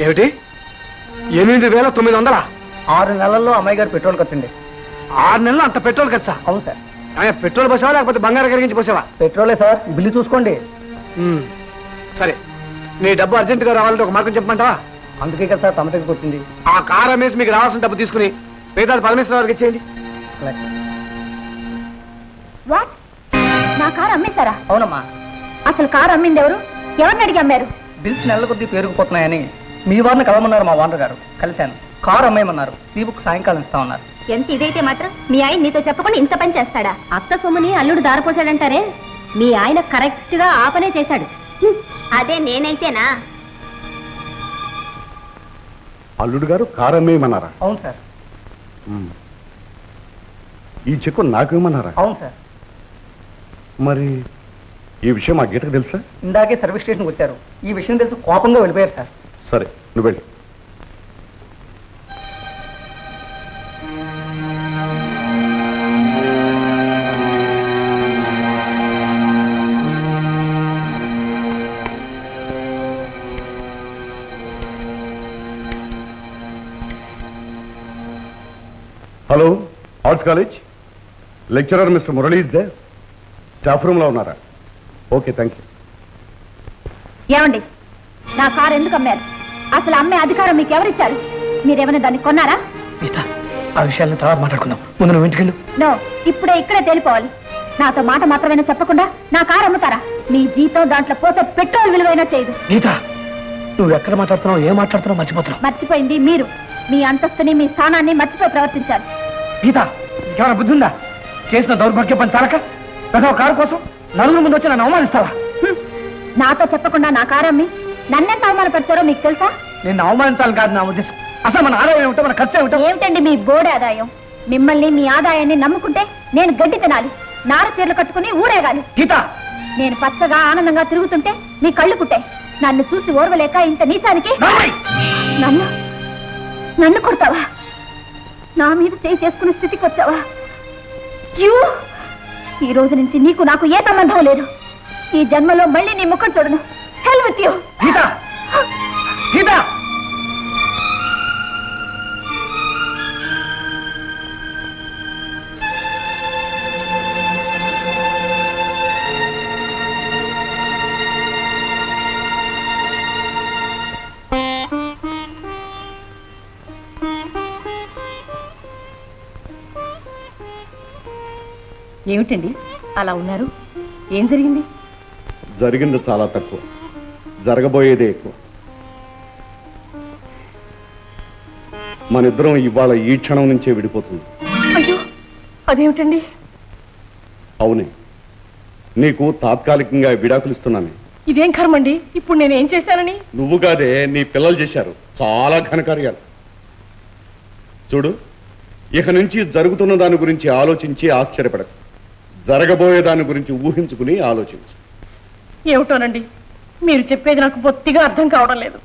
ఏమిటి 8,900? 6 నెలల్లో అమ్మాయి గారు పెట్రోల్ ఖర్చండి. 6 నెలలు అంత పెట్రోల్ ఖర్చా? అవును సార్. పెట్రోల్ పోసావా లేకపోతే బంగారం కరిగించి పోసావా? పెట్రోలే సార్, బిల్లు చూసుకోండి. సరే, నీ డబ్బు అర్జెంటుగా రావాలంటే ఒక మార్గం చెప్పమంటావా? అందుకే కదా సార్ తమ దగ్గరికి వచ్చింది. ఆ కారు అమ్మేసి మీకు రావాల్సిన డబ్బు తీసుకుని మిగతా పరమేశ్వర వారికి ఇచ్చేయండి. వాట్? నా కారు అమ్మేశారా? అవునమ్మా. అసలు కారు అమ్మింది ఎవరు? ఎవరిని అడిగి అమ్మారు? బిల్స్ నెలల కొద్దీ పేరుకుపోతున్నాయని మీ వారిని కలవమన్నారు మా ఓనర్ గారు. కలిశాను. కారు అమ్మేయమన్నారు. ఈ బుక్ సాయంకాలం ఇస్తామన్నారు. ఎంత ఇదైతే మాత్రం మీ ఆయన నీతో చెప్పకుండా ఇంత పని చేస్తాడా? అత్త సొమ్ముని అల్లుడు దారిపోసాడంటారే, మీ ఆయన కరెక్ట్ గా ఆ పనే చేశాడు. అదే నేనైతేనా? అల్లుడు గారు కారు అమ్మేయమన్నారా? అవును సార్. ఈ చెక్కు నాకు ఇవ్వమన్నారా? అవును సార్. మరి ఈ విషయం మా గీతకు తెలుసా? ఇందాకే సర్వీస్ స్టేషన్కి వచ్చారు. ఈ విషయం తెలిసి కోపంగా వెళ్ళిపోయారు సార్. సరే, నువ్వు వెళ్ళి. Hello, arts college lecturer mister Murali is they? Staff room లో ఉన్నారా? Okay, thank you. ఏమండి, నా కారు ఎందుకు అమ్మారు? అసలు అమ్మే అధికారం మీకు ఎవరిచ్చారు? మీరేమైనా దాన్ని కొన్నారా? ఆ విషయాలను తర్వాత మాట్లాడుకుందాం. ముందు నువ్వు ఇంటికి వెళ్ళు. నో, ఇక్కడే తేలిపోవాలి. నాతో మాట మాత్రమైనా చెప్పకుండా నా కారు అమ్ముతారా? మీ జీతం దాంట్లో పోతే పెట్రోల్ విలువైనా చేయదు. గీత, నువ్వు ఎక్కడ మాట్లాడుతున్నావు, ఏం మాట్లాడుతున్నావు మర్చిపోతున్నావు. మర్చిపోయింది మీరు. మీ అంతస్తుని మీ స్థానాన్ని మర్చిపోయి ప్రవర్తించారు. గీత, ఇంకేమైనా బుద్ధి ఉందా? చేసిన దౌర్భాగ్య పని చాలక ప్రతి కారు కోసం నలుగురు ముందు వచ్చి నన్ను అవమానిస్తావా? నాతో చెప్పకుండా నా కారు అమ్మి నన్నెంత అవమాన పెడతారో మీకు తెలుసా? నేను అవమానించాలి కాదు నా ఉద్దేశం. అసలు మన ఆదాయం ఏమిటో, మన ఖర్చు ఏమిటో. ఏమిటండి మీ బోర్డు ఆదాయం? మిమ్మల్ని మీ ఆదాయాన్ని నమ్ముకుంటే నేను గడ్డి తినాలి, నార చీరలు కట్టుకుని ఊరేగాలి. గీత, నేను పచ్చగా ఆనందంగా తిరుగుతుంటే మీ కళ్ళు పుట్టాయి. నన్ను చూసి ఓర్వలేక ఇంత నీచానికి నన్ను కొడతావా? నా మీద చేయి చేసుకునే స్థితికి వచ్చావా? ఈ రోజు నుంచి నీకు నాకు ఏ సంబంధం లేదు. ఈ జన్మలో మళ్ళీ నీ ముఖం చూడను. Hell with you. Geetha, Geetha. ఏమిటండి అలా ఉన్నారు? ఏం జరిగింది? జరిగింది చాలా తక్కువ, జరగబోయేదే ఎక్కువ. మనిద్దరం ఇవాళ ఈ క్షణం నుంచే విడిపోతుంది. అయ్యో, అదేమిటండి? అవునే, నీకు తాత్కాలికంగా విడాకులు ఇస్తున్నాను. ఇదేం కర్మండి? ఇప్పుడు నేనేం చేశానని? నువ్వు కాదే, నీ పిల్లలు చేశారు చాలా ఘనకార్యాలు. చూడు, ఇక నుంచి జరుగుతున్న దాని గురించి ఆలోచించి ఆశ్చర్యపడకు. జరగబోయే దాని గురించి ఊహించుకుని ఆలోచించు. ఏమిటోనండి, మీరు చెప్పేది నాకు బొత్తిగా అర్థం కావడం లేదు.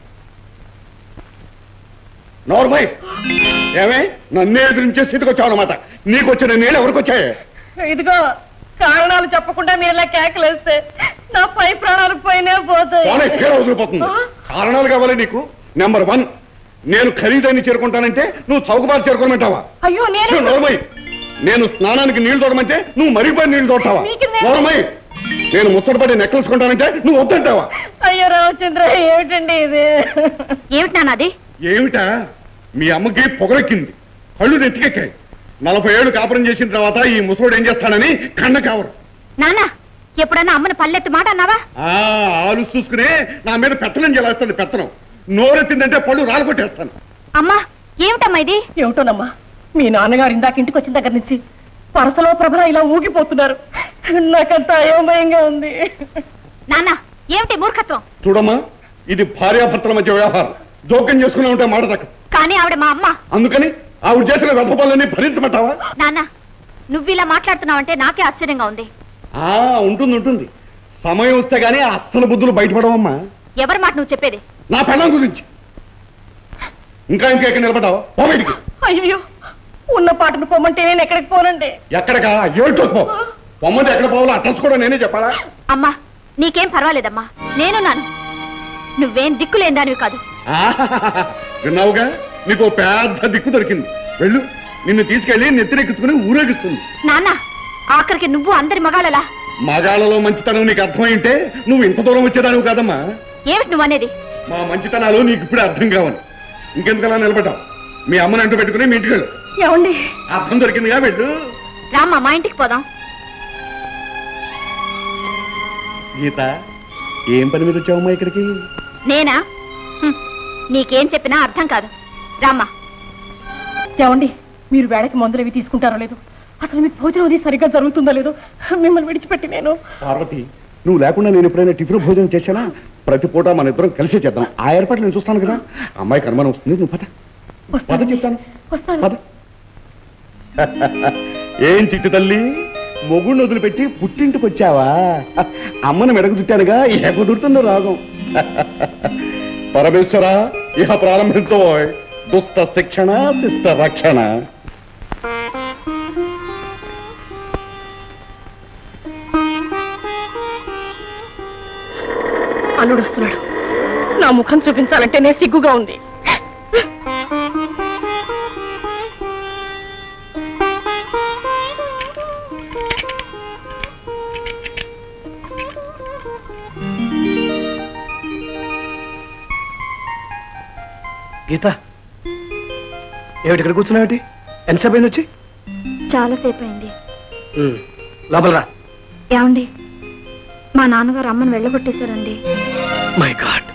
నార్మల్ ఏమే నన్నే ఎదురించే స్థితికి వచ్చావు అన్నమాట. నీకు వచ్చిన నీళ్ళు ఎవరికి వచ్చాయి? ఇదిగో, కారణాలు చెప్పకుండా మీరు ఇలా కేకలేస్తే నా పై ప్రాణాలు పోయినే పోతాయి. వదిలిపోతుంది. కారణాలు కావాలి నీకు. నెంబర్ 1, నేను ఖరీదాన్ని చేరుకుంటానంటే నువ్వు చౌకబాటు చేరుకోమంటావా? అయ్యో, నోర్మై, నేను స్నానానికి నీళ్లు తోడమంటే నువ్వు మరిపోయి నీళ్లు తోడతావా? నోర్మై, నేను ముచ్చటపడి నెక్లెస్ కొంటానంటే నువ్వు వద్దంటావా? అయ్యో రామచంద్ర, ఏమిటండి ఇది? ఏమిటి నాన్నది? ఏమిటా, మీ అమ్మకి పొగరెక్కింది, కళ్ళు నెత్తికెక్కాయి. 40 ఏళ్ళు కాపురం చేసిన తర్వాత ఈ ముసలోడు ఏం చేస్తానని కన్న కావరు. నాన్న, ఎప్పుడన్నా అమ్మను పల్లెత్తి మాట అన్నావా? ఆలు చూసుకునే నా మీద పెత్తనం చేస్తుంది. పెత్తనం నోరెత్తిందంటే పళ్ళు రాలగొట్టేస్తాను. అమ్మా, ఏమిటమ్మా ఇది? ఏమిటోనమ్మా, మీ నాన్నగారు ఇందాక ఇంటికి వచ్చిన దగ్గర నుంచి పరసలో ప్రభ ఇలా ఊగిపోతున్నారు. నాకంత అయోమయంగా ఉంది. నాన్న, ఏమిటి మూర్ఖత్వం? చూడమ్మా, ఇది భార్యాభర్తల మధ్య వ్యవహారం. జోక్యం చేసుకునే ఉంటే మాట దక్క. కానీ ఆవిడ మా అమ్మ. అందుకని ఆవిడ చేసిన వ్యర్థపాలన్నీ భరించమంటావా? నాన్న, నువ్వు ఇలా మాట్లాడుతున్నావంటే నాకే ఆశ్చర్యంగా ఉంది. ఉంటుంది. సమయం వస్తే గానీ అస్సలు బుద్ధులు బయటపడవమ్మా. ఎవరి మాట నువ్వు చెప్పేది? నా పెళ్ళం గురించి. ఇంకా ఎక్కడ నిలబడ్డావా? బయటికి. అయ్యో, ఉన్న పాటను పొమ్మంటే నేను ఎక్కడికి పోనండి. ఎక్కడికా? ఏడుతో పో. పొమ్మంటే ఎక్కడ పోవాలో అడ్రస్ కూడా నేనే చెప్పాలా? అమ్మా, నీకేం పర్వాలేదమ్మా, నేను నాను. నువ్వేం దిక్కులేని దానివి కాదు. విన్నావుగా, నీకు పెద్ద దిక్కు దొరికింది. వెళ్ళు, నిన్ను తీసుకెళ్లి నెత్తిరెక్కుతుకుని ఊరేగిస్తుంది. నాన్న, ఆఖరికి నువ్వు అందరి మగాళ్ళలా. మగాళ్ళలో మంచితనం నీకు అర్థమైంటే నువ్వు ఇంత దూరం వచ్చేదానివి కాదమ్మా. ఏమిటి నువ్వు అనేది? మా మంచితనాలు నీకు ఇప్పుడే అర్థం కావాలి. ఇంకెందుకలా నిలబడ్డావు? మీ అమ్మని అంటూ పెట్టుకుని మీ ఇంటికి వెళ్ళు. ఏమండి, అర్థం దొరికిందిగా, వెళ్ళు. రామ్మా, మా ఇంటికి పోదాం. గీత, ఏం పని మీద వచ్చావమ్మా ఇక్కడికి? నేనా? నీకేం చెప్పినా అర్థం కాదు. రామ్మా. ఏమండి, మీరు వేళకి మందులు తీసుకుంటారో లేదు, అసలు మీకు భోజనం అది సరిగ్గా జరుగుతుందో లేదో మిమ్మల్ని విడిచిపెట్టి నేను. పార్వతి, నువ్వు లేకుండా నేను ఎప్పుడైనా టిఫిన్ భోజనం చేశానా? ప్రతి పూట మన ఇద్దరం కలిసే చేద్దాం. ఆ ఏర్పాట్లు నేను చూస్తాను కదా. అమ్మాయికి అనుమానం వస్తుంది. నువ్వు పద చెప్తాను. పద. ఏం చిట్టు తల్లి, మొగుడిని వదిలిపెట్టి పుట్టింటికి వచ్చావా? అమ్మను మెడకు చుట్టానుగా, ఇహ కుదురుతుందో రాగం. పరమేశ్వర, ఇహ ప్రారంభించో దుష్ట శిక్షణ శిష్ట రక్షణ. అల్లుడు వస్తున్నాడు. నా ముఖం చూపించాలంటేనే సిగ్గుగా ఉంది. గీత, ఏమిటి ఇక్కడ కూర్చున్నావేటి? ఎంతసేపు అయింది వచ్చి? చాలాసేపు అయింది. లోపల రా. ఏమండి, మా నాన్నగారు అమ్మను వెళ్ళగొట్టేశారండి. మై గాడ్,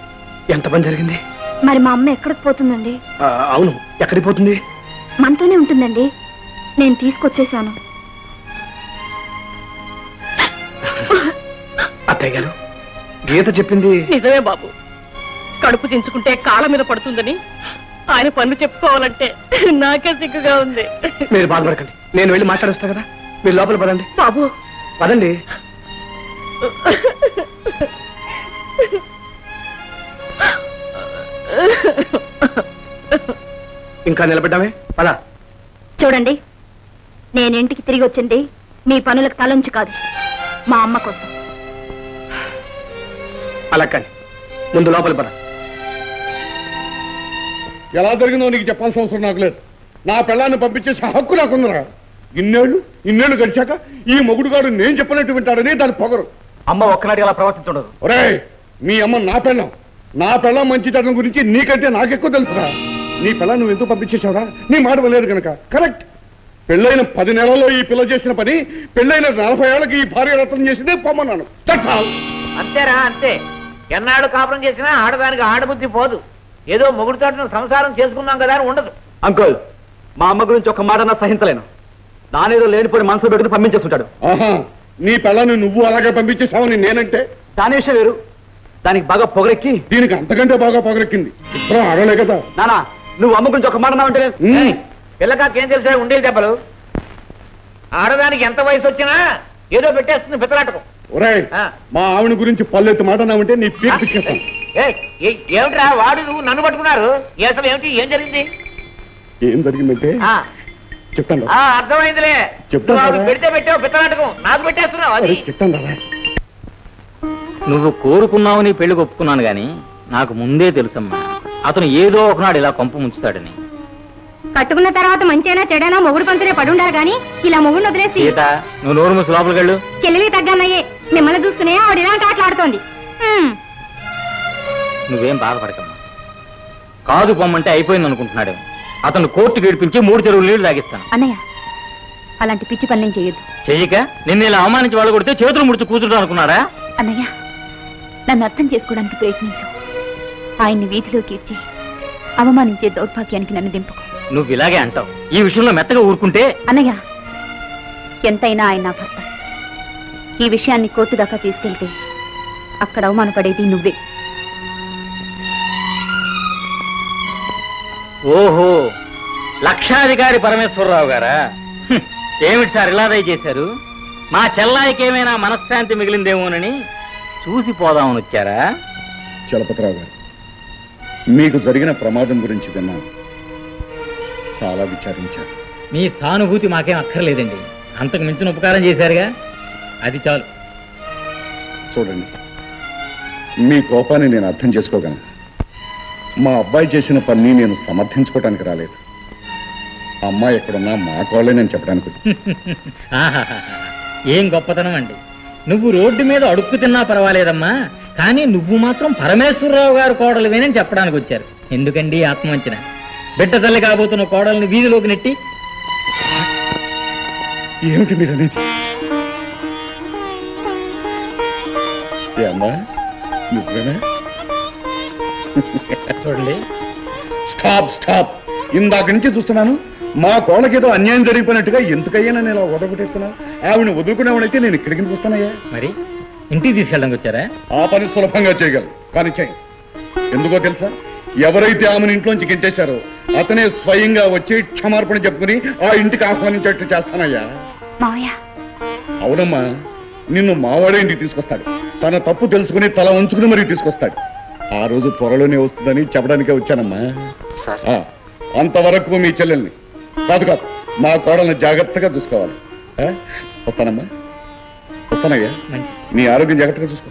ఎంత పని జరిగింది? మరి మా అమ్మ ఎక్కడికి పోతుందండి? అవును, ఎక్కడికి పోతుంది? మనతోనే ఉంటుందండి. నేను తీసుకొచ్చేశాను. అత్తయ్య గారు, గీత చెప్పింది నిజమే బాబు. కడుపు దించుకుంటే కాళ్ళ మీద పడుతుందని ఆయన పనులు చెప్పుకోవాలంటే నాకే సిగ్గుగా ఉంది. మీరు బాధపడకండి, నేను వెళ్ళి మాట్లాడొస్తా కదా. మీరు లోపల పదండి. బాబు పదండి. ఇంకా నిలబడ్డామే, పద. చూడండి, నేనింటికి తిరిగి వచ్చింది మీ పనులకు తలంచి కాదు, మా అమ్మ కోసం. అలా కానీ ముందు లోపల పద. ఎలా జరిగిందో నీకు చెప్పాల్సిన అవసరం నాకు లేదు. నా పిల్లాన్ని పంపించేసి హక్కు నాకుందరా. ఇన్నేళ్లు గడిచాక ఈ మొగుడు గారు నేను చెప్పినట్టు వింటాడని దాని పొగరు. అమ్మ ఒక్కనాటి అలా ప్రవర్తించడదు. ఒరే, మీ అమ్మ నా పెళ్ళం మంచితనం గురించి నీకంటే నాకెక్కువ తెలుసురా. నీ పిల్ల నువ్వు ఎందుకు పంపించేశావురా? నీ మాట లేదు కనుక. కరెక్ట్. పెళ్ళైన 10 నెలల్లో ఈ పిల్ల చేసిన పని పెళ్ళైన 40 ఏళ్ళకి ఈ భార్య రత్నం చేసిందే పొమ్మన్నాను. అంతేరా, అంతే. ఎన్నాడు కాపురం చేసినా ఆడదానికి ఆడబుద్ధి పోదు. ఏదో మొగుడితో సంసారం చేసుకున్నాం కదా అని ఉండదు. అంకుల్, మా అమ్మ గురించి ఒక మాట సహించలేను. నానేదో లేనిపోయి మనసు పెట్టుకుని పంపించేస్తుంటాడు. నీ పిల్లని నువ్వు అలాగే పంపించేశావని నేనంటే దాని విషయం వేరు. దానికి బాగా పొగరెక్కి దీనికి అంతకంటే బాగా పొగరెక్కింది. ఇప్పుడు ఆడలే కదా. నానా, నువ్వు అమ్మ గురించి ఒక మాట నావంటే పిల్లకాకేం తెలుసా ఉండేది దెబ్బలు. ఆడదానికి ఎంత వయసు వచ్చినా ఏదో పెట్టేస్తుంది పిత్తలాటకం. ఒరే, మా ఆవిడ గురించి పల్లెత్తు మాట నావంటే నీ పీక్ పిచ్చేస్తాను. ఏమిట్రా వాడు నువ్వు నన్ను పట్టుకున్నారు? అసలు ఏమిటి, ఏం జరిగింది? ఏం జరిగిందంటే చెప్తాను. అర్థమైందిలే. చెప్తాను. పెడితే పెట్టావు పిత్తలాటకం, నాకు పెట్టేస్తున్నావు. అది చెప్తాను. నువ్వు కోరుకున్నావని పెళ్లి ఒప్పుకున్నాను గాని నాకు ముందే తెలుసమ్మా అతను ఏదో ఒకనాడు ఇలా కొంప ముంచుతాడని. కట్టుకున్న తర్వాత మంచైనా చెడైనా మొగుడు పంతులే పడుండాలి గాని ఇలా మొగుడు వదిలేసి. సీత, నువ్వు నోరు మూసి లోపలికి వెళ్ళు. చెల్లెలికి తగ్గన్నయ్యే, మిమ్మల్ని చూసుకునే ఆవిడ ఇలాంటి ఆటలాడుతోంది. నువ్వేం బాధపడకమ్మా. కాదు పొమ్మంటే అయిపోయింది అనుకుంటున్నాడు. అతను కోర్టుకి ఏడిపించి 3 చెరువులు నీళ్లు తాగిస్తాను. అన్నయ్య, అలాంటి పిచ్చి పనులేం చెయ్యొద్దు. చెయ్యక నిన్ను ఇలా అవమానించి వాళ్ళు కొడితే చేతులు ముడిచి కూర్చుంటాను అనుకున్నారా? అన్నయ్య, నన్ను అర్థం చేసుకోవడానికి ప్రయత్నించు. ఆయన్ని వీధిలోకి ఇచ్చి అవమానించే దౌర్భాగ్యానికి నన్ను దింపుకో. నువ్వు ఇలాగే అంటావు. ఈ విషయంలో మెత్తగా ఊరుకుంటే. అన్నయ్య, ఎంతైనా ఆయన నా భర్త. ఈ విషయాన్ని కోర్టు దాకా తీసుకెళ్తే అక్కడ అవమానపడేది నువ్వే. ఓహో, లక్షాధికారి పరమేశ్వరరావు గారా? ఏమిటి సార్ ఇలా దయచేశారు? మా చెల్లాయికి ఏమైనా మనశ్శాంతి మిగిలిందేమోనని చూసి పోదామని వచ్చారా? చలపతిరావు గారు, మీకు జరిగిన ప్రమాదం గురించి విన్నాను. చాలా విచారించారు. మీ సానుభూతి మాకేం అక్కర్లేదండి. అంతకు మించిన ఉపకారం చేశారుగా, అది చాలు. చూడండి, మీ కోపాన్ని నేను అర్థం చేసుకోగలను. మా అబ్బాయి చేసిన పని నేను సమర్థించుకోవటానికి రాలేదు. అమ్మాయి ఎక్కడున్నా మా కోళ్ళే నేను చెప్పడానికి. ఏం గొప్పతనం అండి. నువ్వు రోడ్డు మీద అడుక్కు తిన్నా పర్వాలేదమ్మా, కానీ నువ్వు మాత్రం పరమేశ్వరరావు గారు కోడలువేనని చెప్పడానికి వచ్చారు. ఎందుకండి ఆత్మవంచన? బిడ్డ తల్లి కాబోతున్న కోడల్ని వీధిలోకి నెట్టి. ఏమిటి మీరు అనేది? అమ్మా నిజమేనా? చూడండి, స్టాప్ స్టాప్. ఇందాక నుంచి చూస్తున్నాను మా కోళ్ళకేదో అన్యాయం జరిగిపోయినట్టుగా ఎందుకయ్యా నేను ఇలా వదలగొట్టేస్తున్నావు? ఆవిడని వదులుకునేవాడైతే నేను ఇక్కడికి వస్తానయ్యా. మరి ఇంటికి తీసుకెళ్ళడానికి వచ్చారా? ఆ పని సులభంగా చేయగలరు, కానీ చేయి. ఎందుకో తెలుసా? ఎవరైతే ఆమెను ఇంట్లోంచి గింటేశారో అతనే స్వయంగా వచ్చి క్షమార్పణ చెప్పుకుని ఆ ఇంటికి ఆహ్వానించేట్టు చేస్తానయ్యా. అవునమ్మా, నిన్ను మావాడే ఇంటికి తీసుకొస్తాడు. తన తప్పు తెలుసుకుని తల ఉంచుకుని మరీ తీసుకొస్తాడు. ఆ రోజు త్వరలోనే వస్తుందని చెప్పడానికే వచ్చానమ్మా. అంతవరకు మీ చెల్లెల్ని కాదు కాదు మా కోడల్ని జాగ్రత్తగా చూసుకోవాలి. వస్తానమ్మా, వస్తానయ్యా. నీ ఆరోగ్యం జాగ్రత్తగా చూసుకో.